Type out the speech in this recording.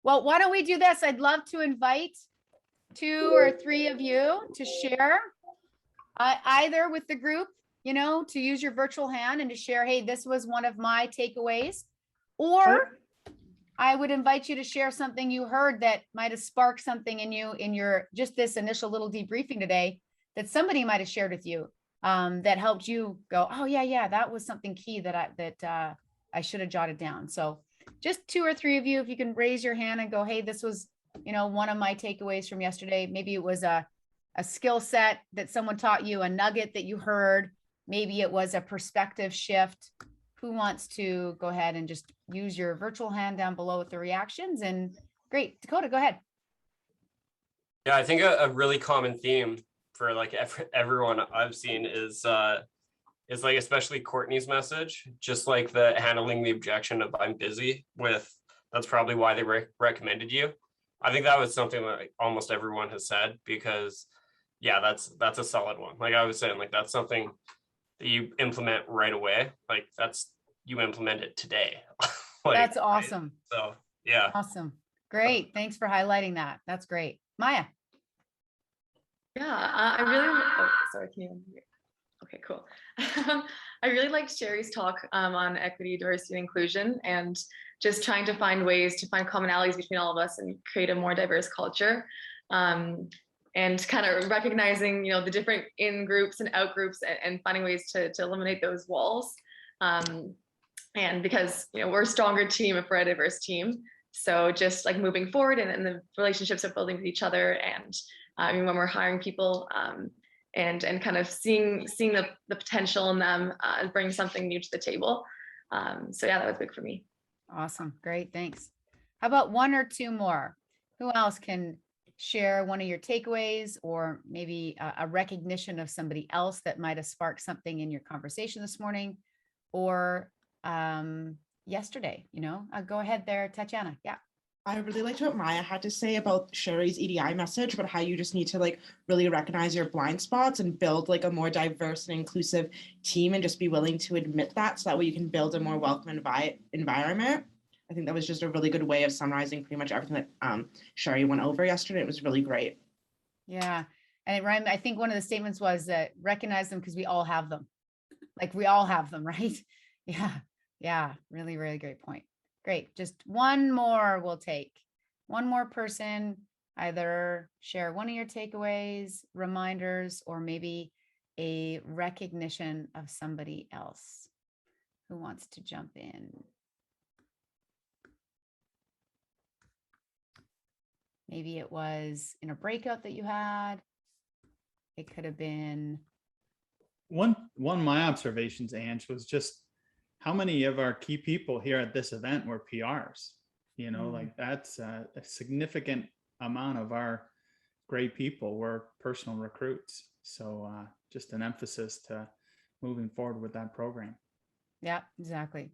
Well, why don't we do this? I'd love to invite 2 or 3 of you to share either with the group, to use your virtual hand and to share, hey, this was one of my takeaways. Or I would invite you to share something you heard that might have sparked something in you in your just this initial little debriefing today that somebody might have shared with you that helped you go, oh yeah, that was something key that I should have jotted down. So just 2 or 3 of you, if you can raise your hand and go, hey, this was, one of my takeaways from yesterday. Maybe it was a skill set that someone taught you, a nugget that you heard. Maybe it was a perspective shift. Who wants to go ahead and just use your virtual hand down below with the reactions? And great, Dakota, go ahead. Yeah, I think a really common theme for like everyone I've seen is like especially Courtney's message, just like the handling the objection of I'm busy with. That's probably why they recommended you. I think that was something that almost everyone has said because, yeah, that's a solid one. Like I was saying, like that's something that you implement right away. Like you implement it today. Like, that's awesome. Right? So yeah. Awesome. Great. Thanks for highlighting that. That's great. Maya. Yeah, I really, oh, sorry, can you hear? Okay, cool. I really liked Sherry's talk on equity, diversity, and inclusion, and just trying to find ways to find commonalities between all of us and create a more diverse culture. And kind of recognizing, the different in groups and out groups and finding ways to eliminate those walls. And because, we're a stronger team if we're a diverse team. So just like moving forward and the relationships we're building with each other and when we're hiring people and kind of seeing the potential in them bring something new to the table. So yeah, that was big for me. Awesome. Great. Thanks. How about 1 or 2 more? Who else can share one of your takeaways or maybe a recognition of somebody else that might have sparked something in your conversation this morning or yesterday? Go ahead there, Tatiana. Yeah. I really liked what Maya had to say about Sherry's EDI message, about how you just need to really recognize your blind spots and build a more diverse and inclusive team and just be willing to admit that so that way you can build a more welcome environment. I think that was just a really good way of summarizing pretty much everything that Sherry went over yesterday. It was really great. Yeah. And I think one of the statements was that recognize them because we all have them. Like we all have them, right? Yeah. Yeah. Really, really great point. Great. Just 1 more we'll take. 1 more person, either share one of your takeaways, reminders, or maybe a recognition of somebody else. Who wants to jump in? Maybe it was in a breakout that you had. It could have been. One of my observations, Ange, was just how many of our key people here at this event were PRs. Like that's a significant amount of our great people were personal recruits. So just an emphasis to moving forward with that program. Yeah, exactly.